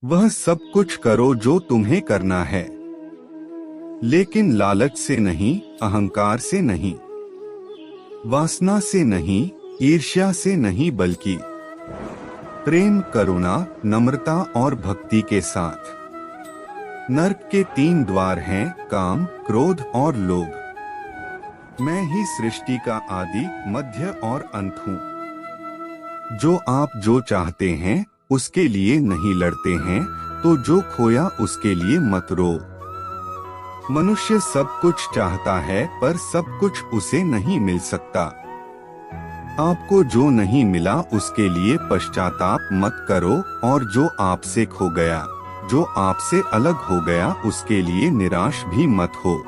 वह सब कुछ करो जो तुम्हें करना है, लेकिन लालच से नहीं, अहंकार से नहीं, वासना से नहीं, ईर्ष्या से नहीं, बल्कि प्रेम, करुणा, नम्रता और भक्ति के साथ। नर्क के 3 द्वार हैं, काम, क्रोध और लोभ। मैं ही सृष्टि का आदि, मध्य और अंत हूँ। जो आप जो चाहते हैं उसके लिए नहीं लड़ते हैं, तो जो खोया उसके लिए मत रो। मनुष्य सब कुछ चाहता है पर सब कुछ उसे नहीं मिल सकता। आपको जो नहीं मिला उसके लिए पश्चाताप मत करो, और जो आपसे खो गया, जो आपसे अलग हो गया, उसके लिए निराश भी मत हो।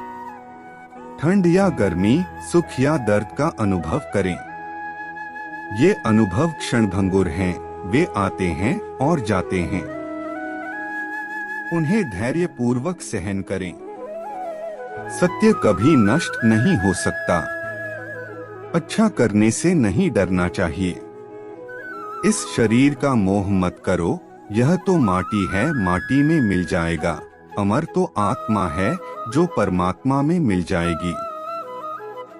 ठंड या गर्मी, सुख या दर्द का अनुभव करें। ये अनुभव क्षणभंगुर हैं, वे आते हैं और जाते हैं। उन्हें धैर्य पूर्वक सहन करें। सत्य कभी नष्ट नहीं हो सकता। अच्छा करने से नहीं डरना चाहिए। इस शरीर का मोह मत करो, यह तो माटी है, माटी में मिल जाएगा। अमर तो आत्मा है जो परमात्मा में मिल जाएगी।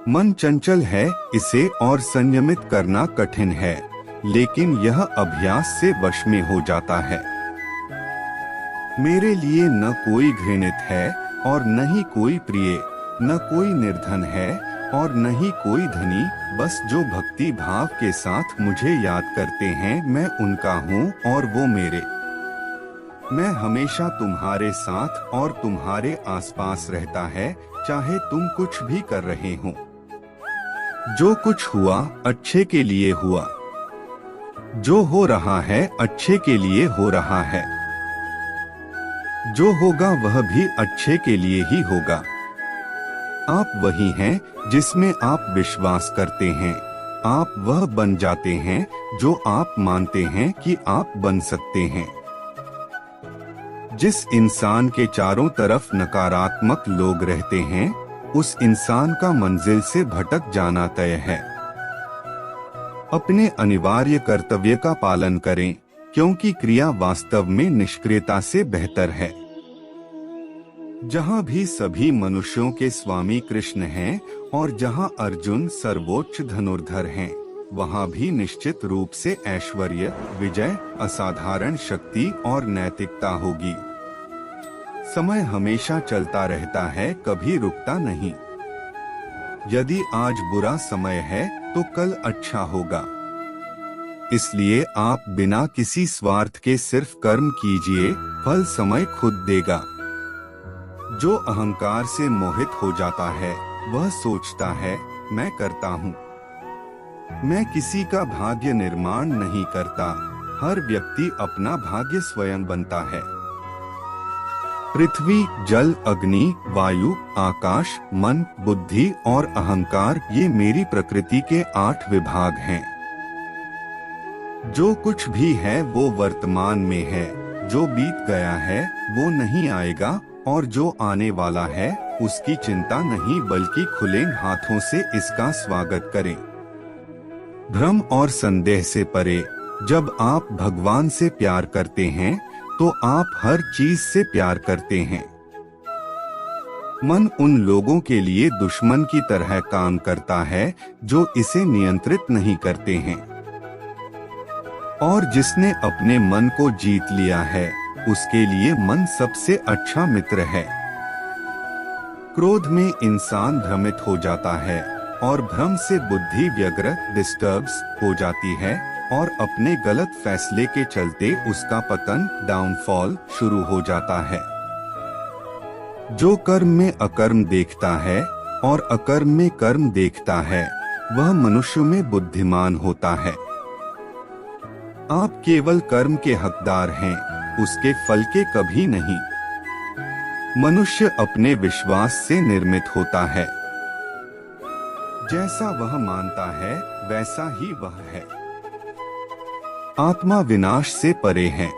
मन चंचल है, इसे और संयमित करना कठिन है, लेकिन यह अभ्यास से वश में हो जाता है। मेरे लिए न कोई घृणित है और न ही कोई प्रिय, न कोई निर्धन है और न ही कोई धनी, बस जो भक्ति भाव के साथ मुझे याद करते हैं, मैं उनका हूँ और वो मेरे। मैं हमेशा तुम्हारे साथ और तुम्हारे आसपास रहता है, चाहे तुम कुछ भी कर रहे हो। जो कुछ हुआ अच्छे के लिए हुआ। जो हो रहा है अच्छे के लिए हो रहा है। जो होगा वह भी अच्छे के लिए ही होगा। आप वही हैं जिसमें आप विश्वास करते हैं। आप वह बन जाते हैं जो आप मानते हैं कि आप बन सकते हैं। जिस इंसान के चारों तरफ नकारात्मक लोग रहते हैं, उस इंसान का मंजिल से भटक जाना तय है। अपने अनिवार्य कर्तव्य का पालन करें, क्योंकि क्रिया वास्तव में निष्क्रियता से बेहतर है। जहाँ भी सभी मनुष्यों के स्वामी कृष्ण हैं और जहाँ अर्जुन सर्वोच्च धनुर्धर हैं, वहाँ भी निश्चित रूप से ऐश्वर्य, विजय, असाधारण शक्ति और नैतिकता होगी। समय हमेशा चलता रहता है, कभी रुकता नहीं। यदि आज बुरा समय है तो कल अच्छा होगा। इसलिए आप बिना किसी स्वार्थ के सिर्फ कर्म कीजिए, फल समय खुद देगा। जो अहंकार से मोहित हो जाता है, वह सोचता है मैं करता हूँ। मैं किसी का भाग्य निर्माण नहीं करता। हर व्यक्ति अपना भाग्य स्वयं बनता है। पृथ्वी, जल, अग्नि, वायु, आकाश, मन, बुद्धि और अहंकार, ये मेरी प्रकृति के 8 विभाग हैं। जो कुछ भी है वो वर्तमान में है। जो बीत गया है वो नहीं आएगा, और जो आने वाला है उसकी चिंता नहीं, बल्कि खुले हाथों से इसका स्वागत करें। भ्रम और संदेह से परे। जब आप भगवान से प्यार करते हैं तो आप हर चीज से प्यार करते हैं। मन उन लोगों के लिए दुश्मन की तरह काम करता है जो इसे नियंत्रित नहीं करते हैं। और जिसने अपने मन को जीत लिया है, उसके लिए मन सबसे अच्छा मित्र है। क्रोध में इंसान भ्रमित हो जाता है और भ्रम से बुद्धि व्यग्र, डिस्टर्ब्स हो जाती है, और अपने गलत फैसले के चलते उसका पतन, डाउनफॉल शुरू हो जाता है। जो कर्म में अकर्म देखता है और अकर्म में कर्म देखता है, वह मनुष्य में बुद्धिमान होता है। आप केवल कर्म के हकदार हैं, उसके फल के कभी नहीं। मनुष्य अपने विश्वास से निर्मित होता है। जैसा वह मानता है वैसा ही वह है। आत्मा विनाश से परे है।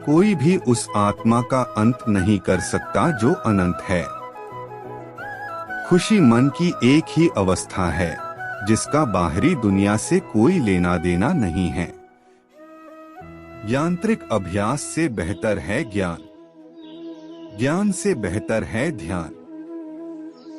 कोई भी उस आत्मा का अंत नहीं कर सकता जो अनंत है। खुशी मन की एक ही अवस्था है, जिसका बाहरी दुनिया से कोई लेना देना नहीं है। यांत्रिक अभ्यास से बेहतर है ज्ञान, ज्ञान से बेहतर है ध्यान।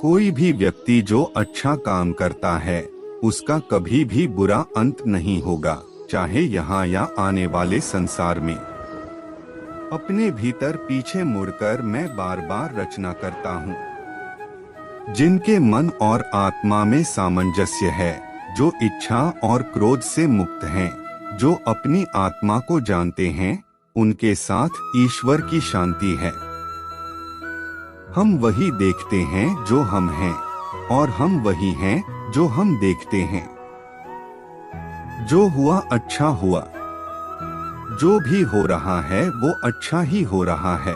कोई भी व्यक्ति जो अच्छा काम करता है उसका कभी भी बुरा अंत नहीं होगा, चाहे यहाँ या आने वाले संसार में। अपने भीतर पीछे मुड़कर मैं बार बार रचना करता हूँ। जिनके मन और आत्मा में सामंजस्य है, जो इच्छा और क्रोध से मुक्त हैं, जो अपनी आत्मा को जानते हैं, उनके साथ ईश्वर की शांति है। हम वही देखते हैं जो हम हैं, और हम वही हैं जो हम देखते हैं। जो हुआ अच्छा हुआ, जो भी हो रहा है वो अच्छा ही हो रहा है,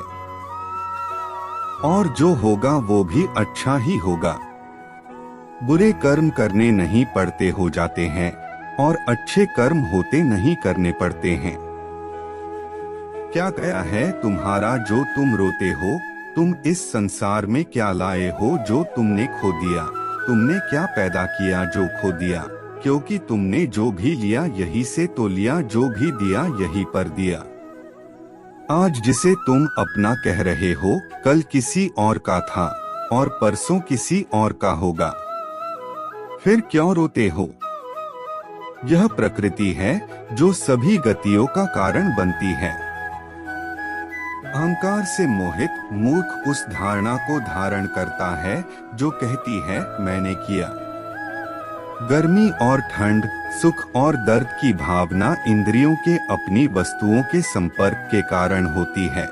और जो होगा वो भी अच्छा ही होगा। बुरे कर्म करने नहीं पड़ते हो जाते हैं, और अच्छे कर्म होते नहीं करने पड़ते हैं। क्या गया है तुम्हारा जो तुम रोते हो? तुम इस संसार में क्या लाए हो जो तुमने खो दिया? तुमने क्या पैदा किया जो खो दिया? क्योंकि तुमने जो भी लिया यही से तो लिया, जो भी दिया यही पर दिया। आज जिसे तुम अपना कह रहे हो कल किसी और का था, और परसों किसी और का होगा। फिर क्यों रोते हो? यह प्रकृति है जो सभी गतियों का कारण बनती है। अहंकार से मोहित मूर्ख उस धारणा को धारण करता है जो कहती है मैंने किया। गर्मी और ठंड, सुख और दर्द की भावना इंद्रियों के अपनी वस्तुओं के संपर्क के कारण होती है।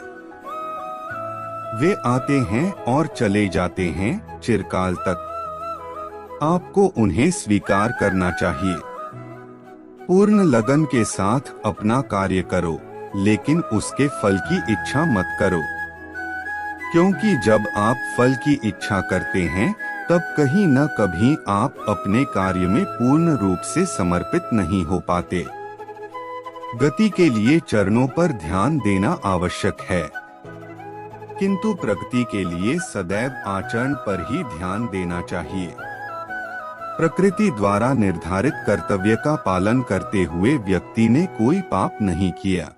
वे आते हैं और चले जाते हैं चिरकाल तक। आपको उन्हें स्वीकार करना चाहिए। पूर्ण लगन के साथ अपना कार्य करो, लेकिन उसके फल की इच्छा मत करो, क्योंकि जब आप फल की इच्छा करते हैं तब कहीं न कभी आप अपने कार्य में पूर्ण रूप से समर्पित नहीं हो पाते। गति के लिए चरणों पर ध्यान देना आवश्यक है, किंतु प्रगति के लिए सदैव आचरण पर ही ध्यान देना चाहिए। प्रकृति द्वारा निर्धारित कर्तव्य का पालन करते हुए व्यक्ति ने कोई पाप नहीं किया।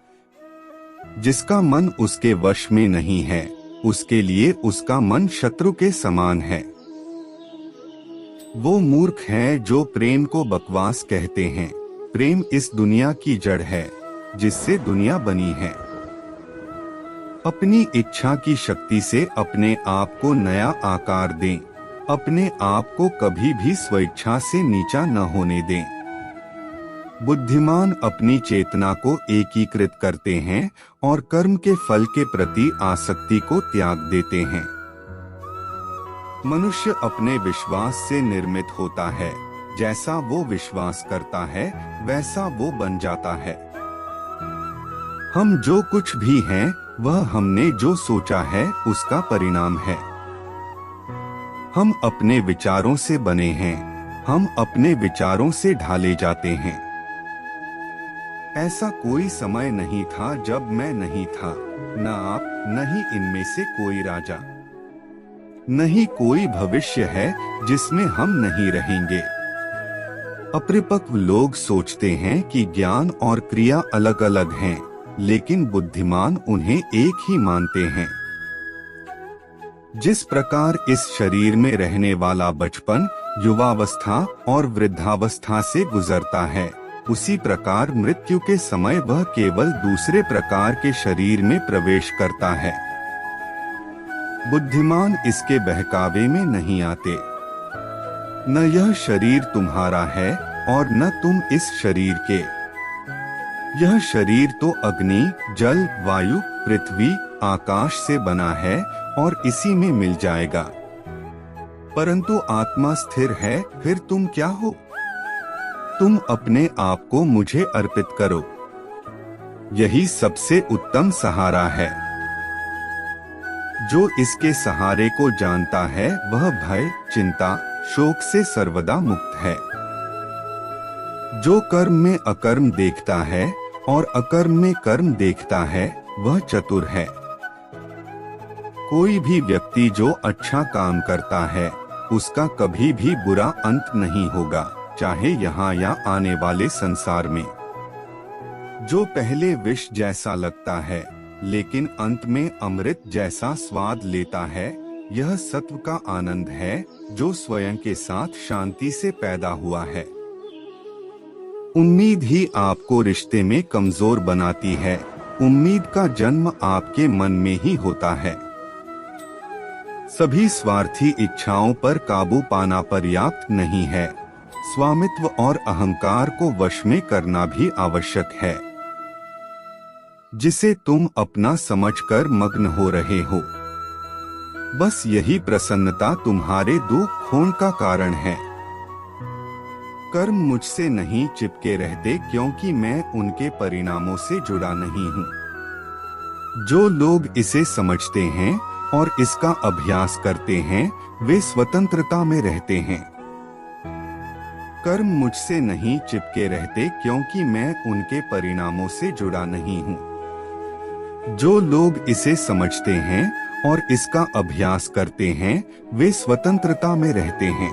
जिसका मन उसके वश में नहीं है, उसके लिए उसका मन शत्रु के समान है। वो मूर्ख है जो प्रेम को बकवास कहते हैं। प्रेम इस दुनिया की जड़ है जिससे दुनिया बनी है। अपनी इच्छा की शक्ति से अपने आप को नया आकार दें। अपने आप को कभी भी स्वेच्छा से नीचा न होने दें। बुद्धिमान अपनी चेतना को एकीकृत करते हैं और कर्म के फल के प्रति आसक्ति को त्याग देते हैं। मनुष्य अपने विश्वास से निर्मित होता है। जैसा वो विश्वास करता है वैसा वो बन जाता है। हम जो कुछ भी हैं वह हमने जो सोचा है उसका परिणाम है। हम अपने विचारों से बने हैं। हम अपने विचारों से ढाले जाते हैं। ऐसा कोई समय नहीं था जब मैं नहीं था, न आप, न ही इनमें से कोई राजा। नहीं कोई भविष्य है जिसमें हम नहीं रहेंगे। अपरिपक्व लोग सोचते हैं कि ज्ञान और क्रिया अलग अलग हैं, लेकिन बुद्धिमान उन्हें एक ही मानते हैं। जिस प्रकार इस शरीर में रहने वाला बचपन, युवावस्था और वृद्धावस्था से गुजरता है, उसी प्रकार मृत्यु के समय वह केवल दूसरे प्रकार के शरीर में प्रवेश करता है। बुद्धिमान इसके बहकावे में नहीं आते। न यह शरीर तुम्हारा है और न तुम इस शरीर के। यह शरीर तो अग्नि, जल, वायु, पृथ्वी, आकाश से बना है और इसी में मिल जाएगा। परंतु आत्मा स्थिर है। फिर तुम क्या हो? तुम अपने आप को मुझे अर्पित करो। यही सबसे उत्तम सहारा है। जो इसके सहारे को जानता है वह भय, चिंता, शोक से सर्वदा मुक्त है। जो कर्म में अकर्म देखता है और अकर्म में कर्म देखता है वह चतुर है। कोई भी व्यक्ति जो अच्छा काम करता है उसका कभी भी बुरा अंत नहीं होगा, चाहे यहाँ या आने वाले संसार में। जो पहले विष जैसा लगता है लेकिन अंत में अमृत जैसा स्वाद लेता है, यह सत्व का आनंद है जो स्वयं के साथ शांति से पैदा हुआ है। उम्मीद ही आपको रिश्ते में कमजोर बनाती है। उम्मीद का जन्म आपके मन में ही होता है। सभी स्वार्थी इच्छाओं पर काबू पाना पर्याप्त नहीं है। स्वामित्व और अहंकार को वश में करना भी आवश्यक है, जिसे तुम अपना समझकर मग्न हो रहे हो। बस यही प्रसन्नता तुम्हारे दुख खोन का कारण है। कर्म मुझसे नहीं चिपके रहते क्योंकि मैं उनके परिणामों से जुड़ा नहीं हूँ। जो लोग इसे समझते हैं और इसका अभ्यास करते हैं, वे स्वतंत्रता में रहते हैं। कर्म मुझसे नहीं चिपके रहते क्योंकि मैं उनके परिणामों से जुड़ा नहीं हूँ। जो लोग इसे समझते हैं और इसका अभ्यास करते हैं, वे स्वतंत्रता में रहते हैं।